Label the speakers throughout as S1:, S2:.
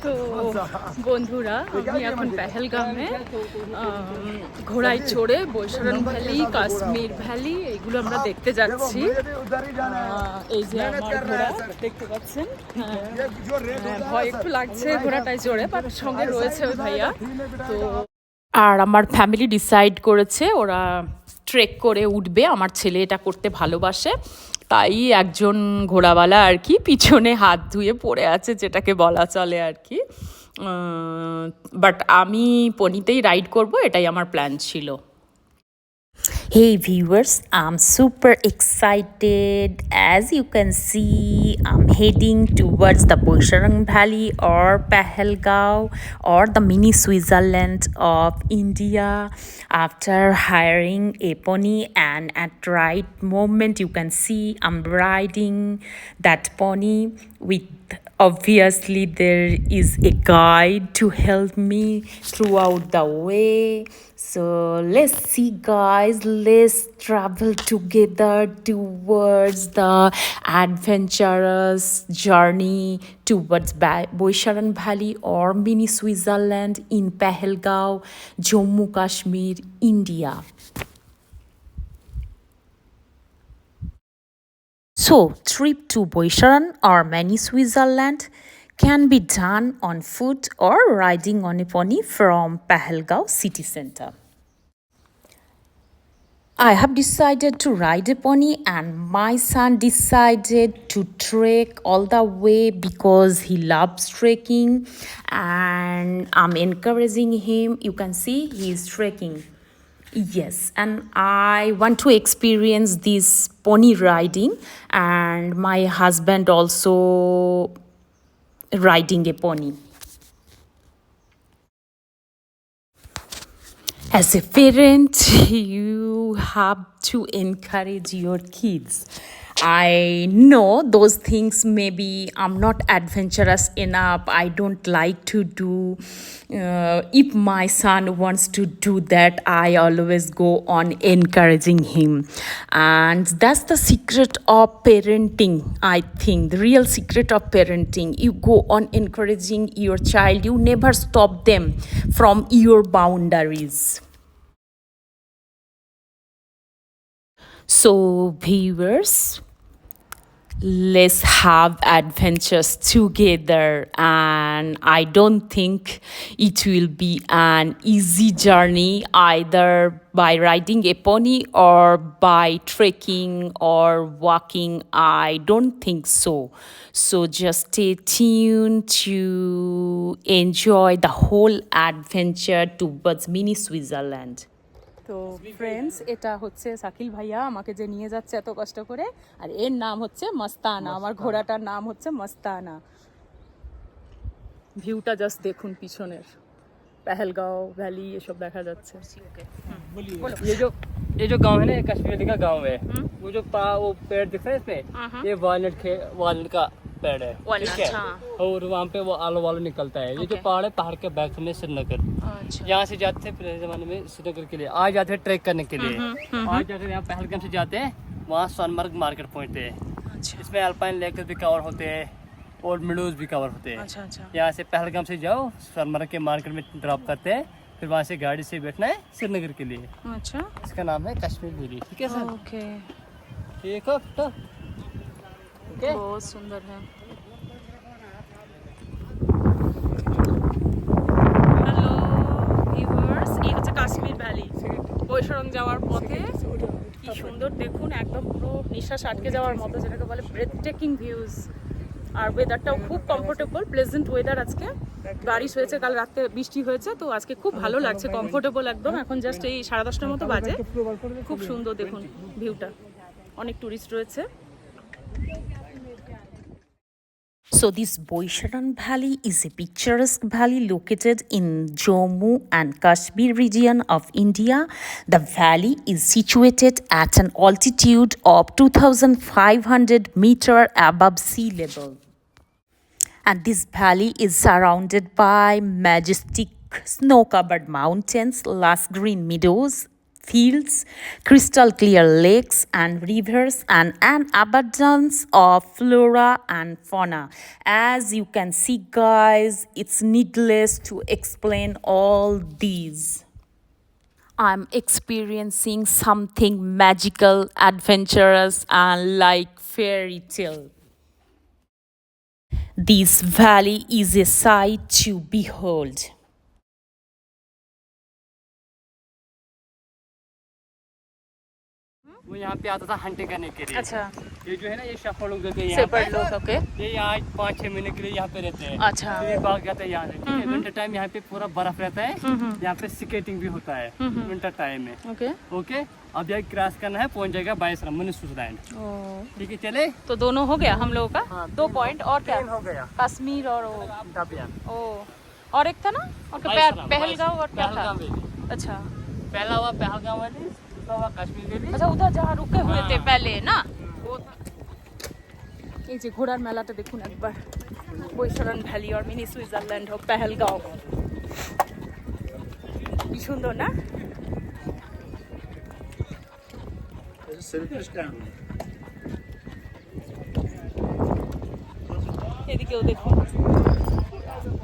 S1: তো বন্ধুরা, আমি এখন পেহেলগামে ঘোড়ায় চড়ে বৈশারণ ভ্যালি, কাশ্মীর ভ্যালি এগুলো আমরা দেখতে যাচ্ছি। এই যে আমার ঘোড়া দেখতে পাচ্ছেন। ভয় একটু লাগছে ঘোড়াটায় চড়ে, বাট সঙ্গে রয়েছে ওই ভাইয়া। তো আর আমার ফ্যামিলি ডিসাইড করেছে ওরা ট্রেক করে উঠবে। আমার ছেলে এটা করতে ভালোবাসে, তাই একজন ঘোড়াওয়ালা আর কি পিছনে হাত ধুয়ে পড়ে আছে, যেটাকে বলা চলে আর কি। বাট আমি পনিতেই রাইড করব, এটাই আমার প্ল্যান ছিল।
S2: Hey viewers, I'm super excited. As you can see, I'm heading towards the Boisharang Valley or Pahalgaon or the mini Switzerland of India after hiring a pony, and at right moment you can see I'm riding that pony with obviously there is a guide to help me throughout the way. So let's see guys, let's travel together towards the adventurous journey towards Boisharan Valley or mini Switzerland in Pahalgaon, Jammu Kashmir, India. So, trip to Boisharan or mini Switzerland can be done on foot or riding on a pony from Pahalgaon city center. I have decided to ride a pony and my son decided to trek all the way because he loves trekking, and I'm encouraging him. You can see he is trekking. Yes, and I want to experience this pony riding, and my husband also riding a pony. As a parent, you have to encourage your kids. I know those things maybe I'm not adventurous enough, I don't like to do. If my son wants to do that, I always go on encouraging him. And that's the secret of parenting, I think. The real secret of parenting. You go on encouraging your child, you never stop them from your boundaries. So viewers, let's have adventures together, and I don't think it will be an easy journey either by riding a pony or by trekking or walking. I don't think so. So just stay tuned to enjoy the whole adventure towards mini Switzerland.
S1: তো friends, এটা হচ্ছে শাকিল ভাইয়া আমাকে যে নিয়ে যাচ্ছে এত কষ্ট করে, আর এর নাম হচ্ছে মস্তানা। আমার ঘোড়াটার নাম হচ্ছে মস্তানা। ভিউটা জাস্ট দেখুন পিছনের, पहलगांव वैली ये सब देखा जाচ্ছে।
S3: ये जो गांव है ना, कश्मीर का गांव है। वो जो वो पेड़ दिख रहा है इसमें, ये वालनट का पेड़ है, ठीक है। और वहाँ पे वो आलू वालू निकलता है। ये जो पहाड़ है, पहाड़ के बैक में श्रीनगर। यहाँ से जाते थे पुराने जमाने में श्रीनगर के लिए, आज जाते हैं ट्रैक करने के लिए। आज अगर यहाँ पहलगाम से जाते हैं, वहाँ सोनमर्ग मार्केट पहुँचते हैं। इसमें अल्पाइन लेकर भी कवर होते हैं और मिडोज भी कवर होते हैं। यहाँ से पहलगाम से जाओ, सोनमर्ग के मार्केट में ड्रॉप करते हैं, फिर वहाँ से गाड़ी से बैठना है श्रीनगर के लिए।
S1: अच्छा,
S3: इसका नाम है कश्मीर वैली, ठीक है सर।
S1: ओके,
S3: ठीक है, तो
S1: बहुत सुंदर है। হ্যালো ভিউয়ার্স, এই হচ্ছে কাশ্মীর ভ্যালি। বৈশারং যাওয়ার পথে কি সুন্দর দেখুন, একদম পুরো নিঃশ্বাস আটকে যাওয়ার মতো, যেটাকে বলে ব্রেথ টেকিং ভিউজ। আর ওয়েদারটাও খুব কমফোর্টেবল, প্লেজেন্ট ওয়েদার আজকে। বারিশ হয়েছে, কাল রাতে বৃষ্টি হয়েছে, তো আজকে খুব ভালো লাগছে, কমফোর্টেবল একদম। এখন জাস্ট এই 10:30টার মতো বাজে। খুব সুন্দর দেখুন ভিউটা, অনেক টুরিস্ট রয়েছে।
S2: So this Boisharan Valley is a picturesque valley located in Jammu and Kashmir region of India. The valley is situated at an altitude of 2,500 meters above sea level. And this valley is surrounded by majestic snow-covered mountains, lush green meadows, fields, crystal clear lakes and rivers, and an abundance of flora and fauna. As you can see, guys, it's needless to explain all these. I'm experiencing something magical, adventurous, and like fairy tale. This valley is a sight to behold.
S3: वो यहाँ पे आता था hunting करने के लिए।
S1: अच्छा।
S3: ये जो है ना ये शेफर्ड लोग रहते हैं यहाँ
S1: शेफर्ड लोग, ओके।
S3: ये यहाँ 5-6 महीने के लिए यहाँ पे रहते हैं।
S1: अच्छा।
S3: तो ये भाग जाते हैं यहाँ से, ठीक है। विंटर टाइम यहाँ पे पूरा बर्फ रहता है, यहाँ पे स्केटिंग भी होता है विंटर टाइम में।
S1: ओके
S3: ओके, अब यहाँ क्रॉस करना है, पहुँच जाएगा 22 मनी स्विट्जरलैंड। ठीक है, चले।
S1: तो दोनों हो गया हम लोगों का।
S3: हाँ,
S1: 2 पॉइंट और क्या
S3: हो गया,
S1: कश्मीर और वो
S3: डाबिया।
S1: और एक था ना, और पहलगांव और क्या था? अच्छा,
S3: पहला हुआ पहलगाम वैली, दूसरा हुआ कश्मीर वैली।
S1: अच्छा उधर जहाँ रुके हुए थे पहले ना वो था। এই যে ঘোড়ার মেলাটা দেখুন একবার, বৈশারণ ভ্যালি আর মিনি সুইজারল্যান্ড ও পেহেলগাঁও, কি সুন্দর না? এদিকেও দেখুন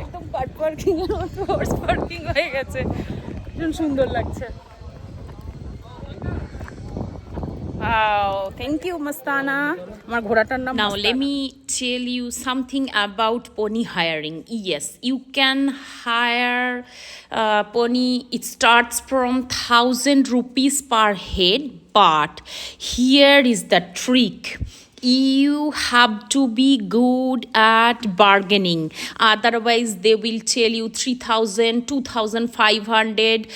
S1: একদম কার পার্কিং এর মতো হর্স পার্কিং হয়ে গেছে, ভীষণ সুন্দর লাগছে। Wow, thank you, Mastana. আমার ঘোড়াটার নাম
S2: Now, let me tell you something about pony hiring. Yes, you can hire pony. It starts from 1,000 rupees per head, but here is the trick. You have to be good at bargaining, otherwise they will tell you 3,000, 2,500,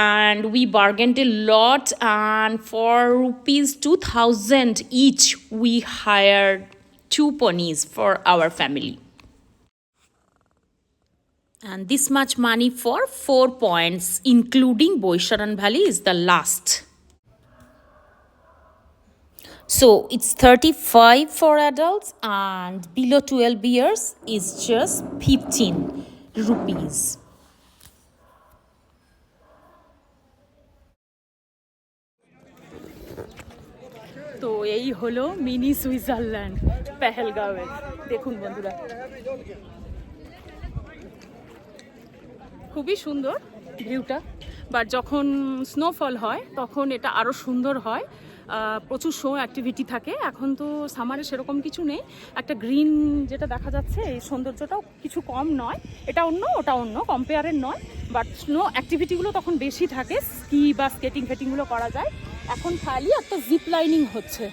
S2: and we bargained a lot, and for rupees 2,000 each we hired 2 ponies for our family. And this much money for 4 points, including Boisharan Valley, is the last. So it's 35 for adults, and below 12 years is just 15 rupees.
S1: তো এই হলো mini Switzerland পেহেলগাঁওয়ের। দেখুন বন্ধুরা, খুবই সুন্দর ভিউটা, but যখন snowfall হয় তখন এটা আরও সুন্দর হয়। প্রচুর শো অ্যাক্টিভিটি থাকে। এখন তো সামারে সেরকম কিছু নেই, একটা গ্রিন যেটা দেখা যাচ্ছে, এই সৌন্দর্যটাও কিছু কম নয়। এটা অন্য, ওটা অন্য, কম্পেয়ারের নয়, বাট স্নো অ্যাক্টিভিটিগুলো তখন বেশি থাকে, স্কি বা স্কেটিং ফেটিংগুলো করা যায়। এখন খালি একটা জিপ লাইনিং হচ্ছে,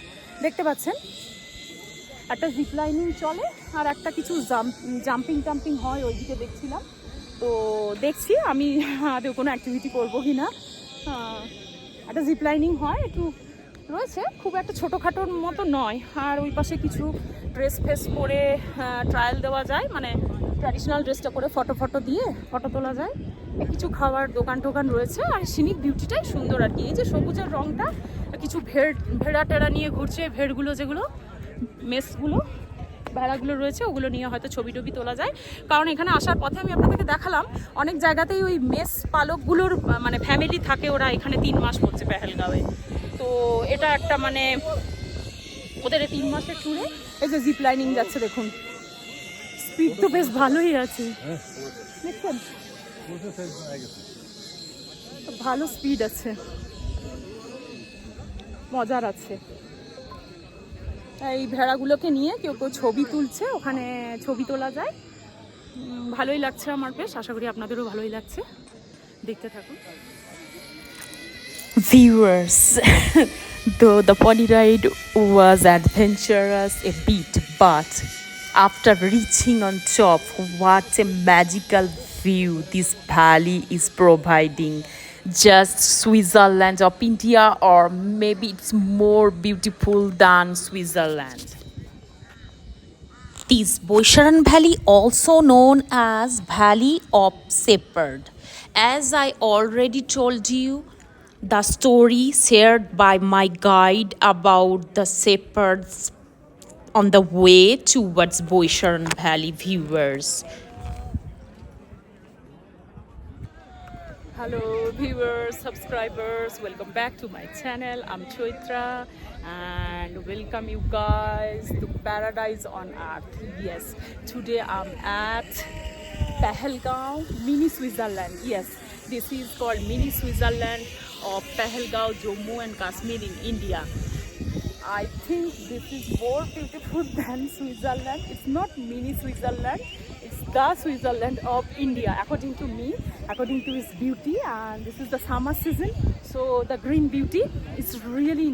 S1: দেখতে পাচ্ছেন, একটা জিপ লাইনিং চলে, আর একটা কিছু জাম্পিং টাম্পিং হয় ওইদিকে দেখছিলাম। তো দেখছি আমি আদৌ কোনো অ্যাক্টিভিটি করবো কি না। একটা জিপ লাইনিং হয়, একটু রয়েছে, খুব একটা ছোটোখাটোর মতো নয়। আর ওই পাশে কিছু ড্রেস ফেস পরে ট্রায়াল দেওয়া যায়, মানে ট্র্যাডিশনাল ড্রেসটা করে ফটো দিয়ে ফটো তোলা যায়। কিছু খাওয়ার দোকান টোকান রয়েছে, আর সিনিক বিউটিটাই সুন্দর আর কি। এই যে সবুজের রঙটা, কিছু ভেড়া টেড়া নিয়ে ঘুরছে, ভেড়গুলো যেগুলো মেসগুলো ভেড়াগুলো রয়েছে, ওগুলো নিয়ে হয়তো ছবি টবি তোলা যায়। কারণ এখানে আসার পথে আমি আপনাদেরকে দেখালাম অনেক জায়গাতেই ওই মেস পালকগুলোর মানে ফ্যামিলি থাকে, ওরা এখানে 3 মাস করছে পেহেলগাঁওয়ে। তো এটা একটা মানে ওদের 3 মাসের ট্যুরে এই যে জিপ লাইনিং যাচ্ছে, দেখুন স্পিড তো বেশ ভালোই আছে, দেখছেন ভালো স্পিড আছে, মজার আছে। এই ভেড়াগুলোকে নিয়ে কেউ ছবি তুলছে, ওখানে ছবি তোলা যায়। ভালোই লাগছে আমার, বেশ আশা করি আপনাদেরও ভালোই লাগছে, দেখতে থাকুন।
S2: Viewers, though the pony ride was adventurous a bit, but after reaching on top, what a magical view this valley is providing. Just Switzerland of India, or maybe it's more beautiful than Switzerland. This Boisharan Valley, also known as Valley of Shepherd. As I already told you, the story shared by my guide about the shepherds on the way towards Boisharan Valley, viewers.
S1: Hello viewers, subscribers, welcome back to my channel. I'm Choitra and welcome you guys to Paradise on Earth. Yes, today I'm at Pahalgaon, mini Switzerland. Yes, this is called mini Switzerland of Pahalgaon, Jammu and Kashmir in India. I think this is more beautiful than Switzerland. It's not mini Switzerland, it's the Switzerland of India according to me, according to its beauty. And this is the summer season, so the green beauty is really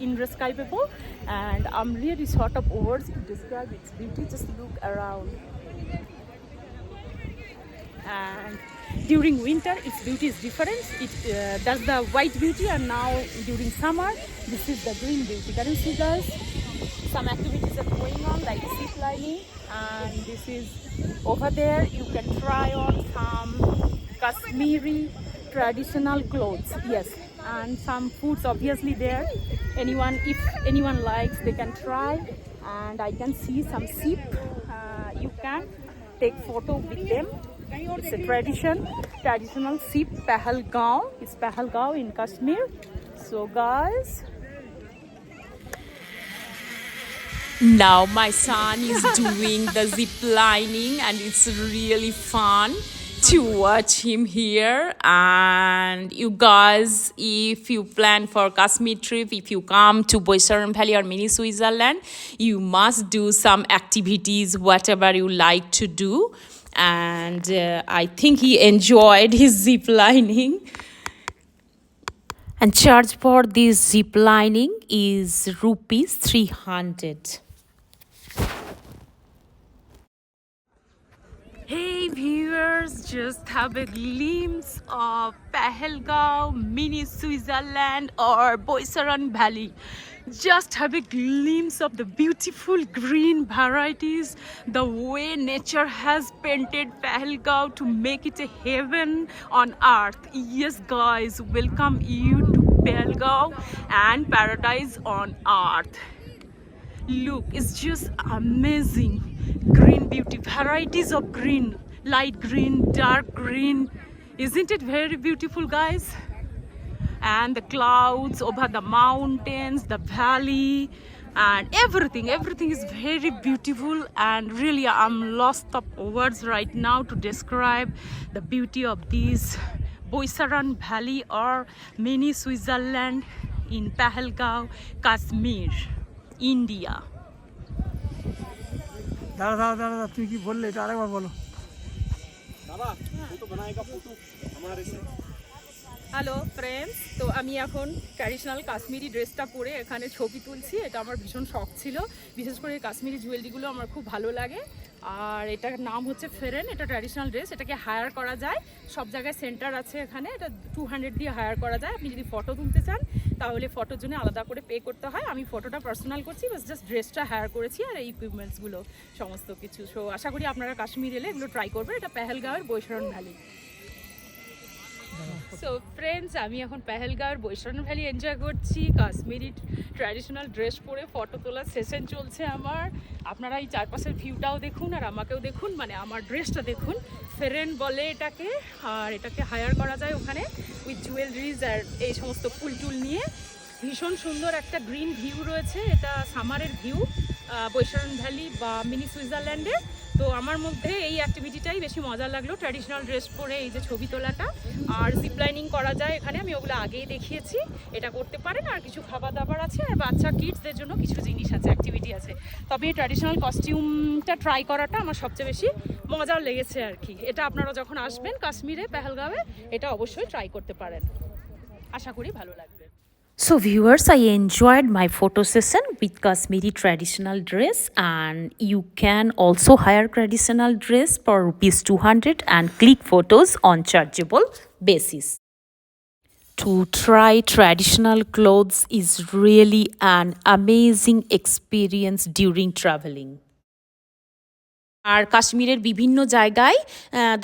S1: indescribable, and I'm really short of words to describe its beauty. Just look around. And during winter its beauty is different. That's the white beauty, and now during summer this is the green beauty. Can you see guys? Some activities are going on like zip lining, and this is over there you can try on some Kashmiri traditional clothes. Yes, and some foods obviously there. If anyone likes, they can try. And I can see some sheep. You can take photo with them. It's a traditional sheep Pahalgaon. It's Pahalgaon in Kashmir. So guys,
S2: Now my son is doing the zip lining and it's really fun to watch him here. And you guys, if you plan for Kashmir trip, if you come to Boissaran Valley or mini Switzerland, you must do some activities, whatever you like to do. And I think he enjoyed his zip lining. And charge for this zip lining is rupees 300.
S1: hey viewers, just have a glimpse of Pahalgaon, mini Switzerland or Boissaran Valley. Just have a glimpse of the beautiful green varieties, the way nature has painted Pahalgaon to make it a heaven on earth. Yes guys, welcome you to Pahalgaon and Paradise on Earth. Look, it's just amazing. Green beauty, varieties of green, light green, dark green. Isn't it very beautiful guys? And the clouds over the mountains, the valley, and everything is very beautiful. And really I'm lost of words right now to describe the beauty of this Boissaran Valley or mini Switzerland in Pahalgaon, Kashmir, India.
S4: দাঁড়া তুমি কি বললে এটা আরেকবার বলো।
S1: Hello friends, তো আমি এখন ট্র্যাডিশনাল কাশ্মীরি ড্রেসটা পরে এখানে ছবি তুলছি। এটা আমার ভীষণ শখ ছিল, বিশেষ করে কাশ্মীরি জুয়েলারিগুলো আমার খুব ভালো লাগে। আর এটার নাম হচ্ছে ফেরেন। এটা ট্র্যাডিশনাল ড্রেস, এটাকে হায়ার করা যায়, সব জায়গায় সেন্টার আছে এখানে। এটা 200 দিয়ে হায়ার করা যায়। আপনি যদি ফটো তুলতে চান তাহলে ফটোর জন্য আলাদা করে পে করতে হয়। আমি ফটোটা পার্সোনাল করছি, বাস জাস্ট ড্রেসটা হায়ার করেছি আর এই ইকুইপমেন্টসগুলো সমস্ত কিছু। সো আশা করি আপনারা কাশ্মীর এলে এগুলো ট্রাই করবেন। এটা পেহেলগাঁওয়ের বৈশরণ ভ্যালি। সো ফ্রেন্ডস, আমি এখন পেহেলগাঁওয়ের বৈশরণ ভ্যালি এনজয় করছি। কাশ্মীরি ট্র্যাডিশনাল ড্রেস পরে ফটো তোলার সেশন চলছে আমার। আপনারা এই চারপাশের ভিউটাও দেখুন আর আমাকেও দেখুন, মানে আমার ড্রেসটা দেখুন। ফেরেন বলে এটাকে, আর এটাকে হায়ার করা যায় ওখানে উইথ জুয়েলারিজ আর এই সমস্ত ফুল টুল নিয়ে। ভীষণ সুন্দর একটা গ্রিন ভিউ রয়েছে। এটা সামারের ভিউ বৈশরণ ভ্যালি বা মিনি সুইজারল্যান্ডে। তো আমার মধ্যে এই অ্যাক্টিভিটিটাই বেশি মজা লাগলো, ট্র্যাডিশনাল ড্রেস পরে এই যে ছবি তোলাটা। আর জিপলাইনিং করা যায় এখানে, আমি ওগুলো আগেই দেখিয়েছি। এটা করতে পারেন। আর কিছু খাবার দাবার আছে, আর বাচ্চা কিডসদের জন্য কিছু জিনিস আছে, অ্যাক্টিভিটি আছে। তবে এই ট্র্যাডিশনাল কস্টিউমটা ট্রাই করাটা আমার সবচেয়ে বেশি মজার লেগেছে আর কি। এটা আপনারা যখন আসবেন কাশ্মীরে পেহেলগাঁওয়ে, এটা অবশ্যই ট্রাই করতে পারেন। আশা করি ভালো লাগবে।
S2: So viewers, I enjoyed my photo session with Kashmiri traditional dress, and you can also hire traditional dress for rupees 200 and click photos on chargeable basis. To try traditional clothes is really an amazing experience during traveling. আর কাশ্মীরের বিভিন্ন জায়গায়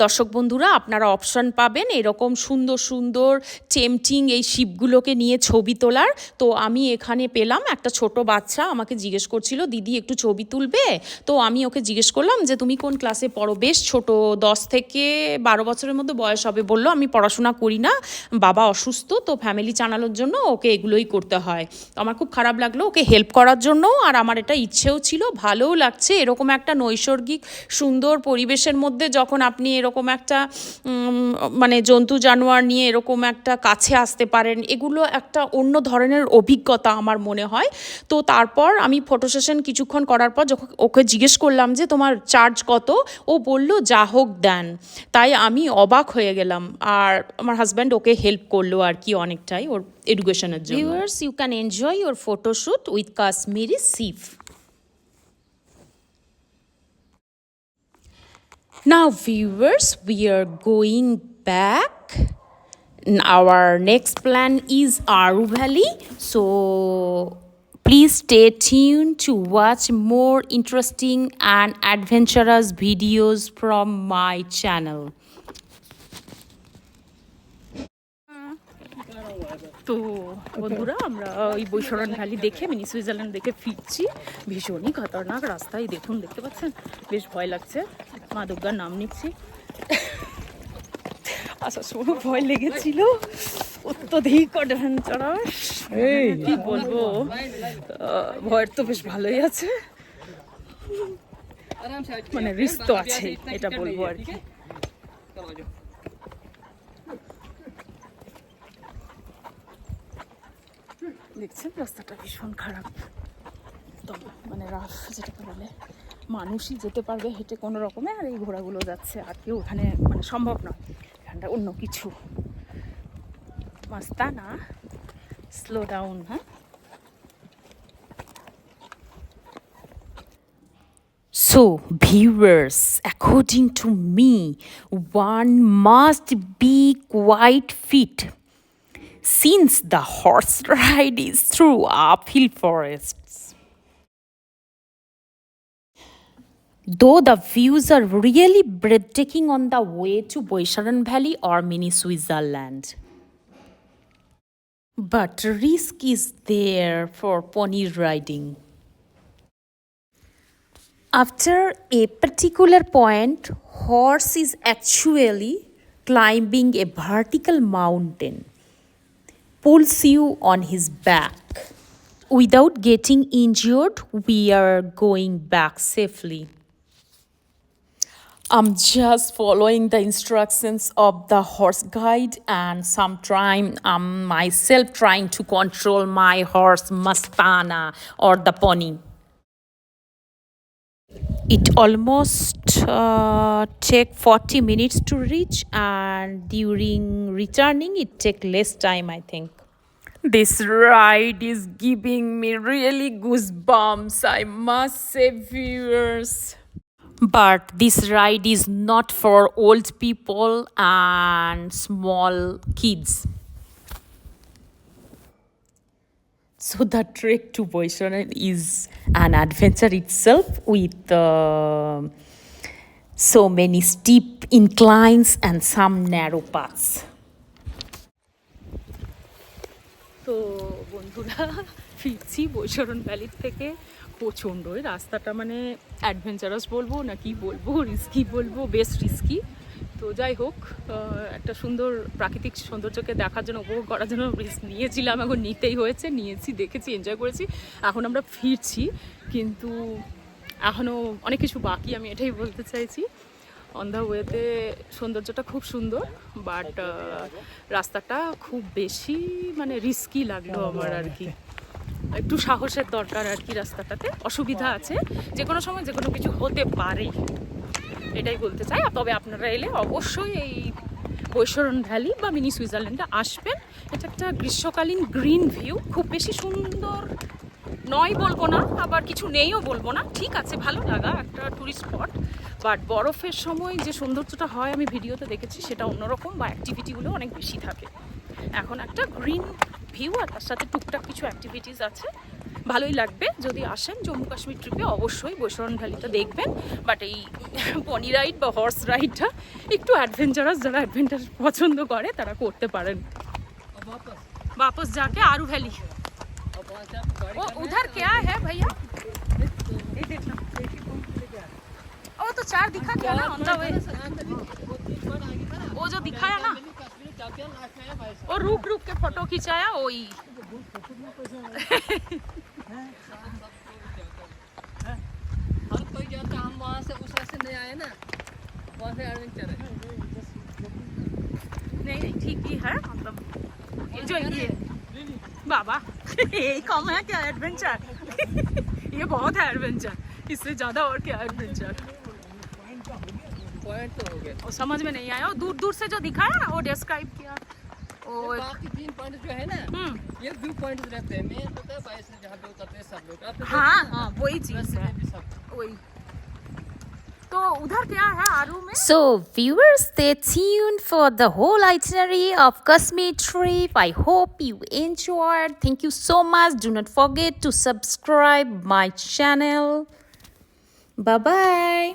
S2: দর্শক বন্ধুরা আপনারা option পাবেন এরকম সুন্দর সুন্দর টেম্পটিং এই শিপগুলোকে নিয়ে ছবি তোলার। তো আমি এখানে পেলাম একটা ছোট বাচ্চা আমাকে জিজ্ঞেস করছিল দিদি একটু ছবি তুলবে। তো আমি ওকে জিজ্ঞেস করলাম যে তুমি কোন ক্লাসে পড়ো, বেশ ছোট 10 থেকে 12 বছরের মধ্যে বয়স হবে। বললো আমি পড়াশোনা করি না, বাবা অসুস্থ, তো ফ্যামিলি চালানোর জন্য ওকে এগুলোই করতে হয়। তো আমার খুব খারাপ লাগলো ওকে হেল্প করার জন্য, আর আমার এটা ইচ্ছেও ছিল, ভালোও লাগছে এরকম একটা নৈসর্গিক সুন্দর পরিবেশের মধ্যে যখন আপনি এরকম একটা মানে জন্তু জানোয়ার নিয়ে এরকম একটা কাছে আসতে পারেন, এগুলো একটা অন্য ধরনের অভিজ্ঞতা আমার মনে হয়। তো তারপর আমি ফটো সেশন কিছুক্ষণ করার পর যখন ওকে জিজ্ঞেস করলাম যে তোমার চার্জ কত, ও বলল যা হোক দেন। তাই আমি অবাক হয়ে গেলাম, আর আমার হাজব্যান্ড ওকে হেল্প করলো আর কি অনেকটাই ওর এডুকেশনের জন্য। Viewers, you can enjoy your photoshoot with Kashmiri সিফ। Now viewers, we are going back. Our next plan is Aru Valley. So please stay tuned to watch more interesting and adventurous videos from my channel.
S1: তো বন্ধুরা আমরা ওই Baisaran valley দেখে mini Switzerland দেখে ফিরছি। ভীষণই খতরনাক রাস্তায়, দেখুন দেখতে পাচ্ছেন, বেশ ভয় লাগছে। মা দুর্গার নাম নিচ্ছি। আসার সময় ভয় লেগেছিল, অত্যধিক অ্যাডভেঞ্চারাস, কি বলবো, ভয়ের তো বেশ ভালোই আছে, মানে রিস্ক তো আছে, এটা বলবো আর কি। দেখছেন রাস্তাটা ভীষণ খারাপ, মানে রাফ যেটাকে বলে, মানুষই যেতে পারবে হেঁটে কোনো রকমে, আর এই ঘোড়াগুলো যাচ্ছে, আর কেউ ওখানে মানে সম্ভব নয়, এখানটা অন্য কিছু। মাস্তানা, স্লো ডাউন। হ্যাঁ,
S2: So viewers, according to me, one must be quite fit since the horse ride is through uphill forests. Though the views are really breathtaking on the way to Boisharan Valley or mini Switzerland, but risk is there for pony riding. After a particular point, horse is actually climbing a vertical mountain, pulls you on his back. Without getting injured, we are going back safely. I'm just following the instructions of the horse guide, and sometime I'm myself trying to control my horse Mastana or the pony. It almost take 40 minutes to reach, and during returning it take less time, I think. This ride is giving me really goosebumps, I must say, viewers. But this ride is not for old people and small kids. So the trek to Boisharan is an adventure itself, with so many steep inclines and some narrow paths.
S1: তো বন্ধুরা ফিরছি বৈশরণ ভ্যালির থেকে। প্রচণ্ড ওই রাস্তাটা, মানে adventurous বলবো না কি বলবো, রিস্কি বলবো, বেশ রিস্কি। তো যাই হোক, একটা সুন্দর প্রাকৃতিক সৌন্দর্যকে দেখার জন্য, উপভোগ করার জন্য রিস্ক নিয়েছিলাম, এখন নিতেই হয়েছে, নিয়েছি, দেখেছি, এনজয় করেছি। এখন আমরা ফিরছি, কিন্তু এখনও অনেক কিছু বাকি, আমি এটাই বলতে চাইছি। অন দ্য ওয়েতে সৌন্দর্যটা খুব সুন্দর, বাট রাস্তাটা খুব বেশি মানে রিস্কি লাগলো আমার আর কি, একটু সাহসের দরকার আর কি। রাস্তাটাতে অসুবিধা আছে, যে কোনো সময় যে কোনো কিছু হতে পারে, এটাই বলতে চাই। তবে আপনারা এলে অবশ্যই এই বৈশরণ ভ্যালি বা মিনি সুইজারল্যান্ডে আসবেন। এটা একটা গ্রীষ্মকালীন গ্রিন ভিউ, খুব বেশি সুন্দর নয় বলবো না, আবার কিছু নেইও বলবো না, ঠিক আছে, ভালো লাগা একটা টুরিস্ট স্পট। বাট বরফের সময় যে সৌন্দর্যটা হয় আমি ভিডিওতে দেখেছি, সেটা অন্যরকম, বা অ্যাক্টিভিটিগুলো অনেক বেশি থাকে। এখন একটা গ্রিন ভিউ, আর তার সাথে টুকটাক কিছু অ্যাক্টিভিটিস আছে, ভালোই লাগবে যদি আসেন জম্মু কাশ্মীর ট্রিপে, অবশ্যই বৈশরণ ভ্যালিটা দেখবেন। বাট এই পনি রাইড বা হর্স রাইডটা একটু অ্যাডভেঞ্চারাস, যারা অ্যাডভেঞ্চার পছন্দ করে তারা করতে পারেন। वापस जाके आरू वैली। वो उधर क्या है भैया? वो तो 4 दिखा क्या ना ऑन द वे, वो जो दिखाया ना, वो रुक रुक के फोटो खिंचाया वही।
S3: हर कोई जाता, हम वहाँ से उस रास्ते नहीं आए ना, वहाँ से एडवेंचर है।
S1: नहीं नहीं ठीक ही है, मतलब ये जो ये बाबा यही कम है क्या एडवेंचर? ये बहुत है एडवेंचर, इससे ज्यादा और क्या एडवेंचर?
S3: पॉइंट तो हो गया,
S1: वो समझ में नहीं आया, वो दूर दूर से जो दिखाया ना वो डिस्क्राइब किया। ओ
S3: बाकी 3 पॉइंट जो है ना, ये व्यू पॉइंट रहते हैं। मेन होता है बाइस जहाँ पे उतरते हैं सब लोग।
S1: हाँ हाँ वही चीज है, वही। तो उधर क्या है आरू में?
S2: So viewers, stay tuned for the whole itinerary of Kashmir trip. I hope you enjoyed. Thank you so much. Do not forget to subscribe my channel. Bye bye.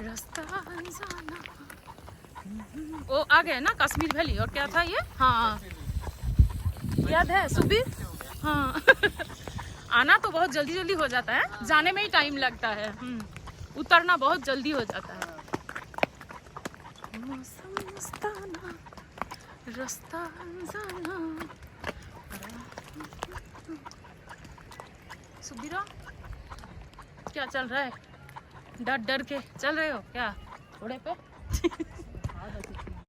S1: रास्ता अनजाना। वो आ गए ना कश्मीर वैली, और क्या था ये? हाँ याद है सुबीर? हाँ आना तो बहुत जल्दी जल्दी हो जाता है, जाने में ही टाइम लगता है, उतरना बहुत जल्दी हो जाता है। मौसम मस्ताना, रास्ता अनजाना। सुबीरा क्या चल रहा है? डर डर के चल रहे हो क्या घोड़े पे?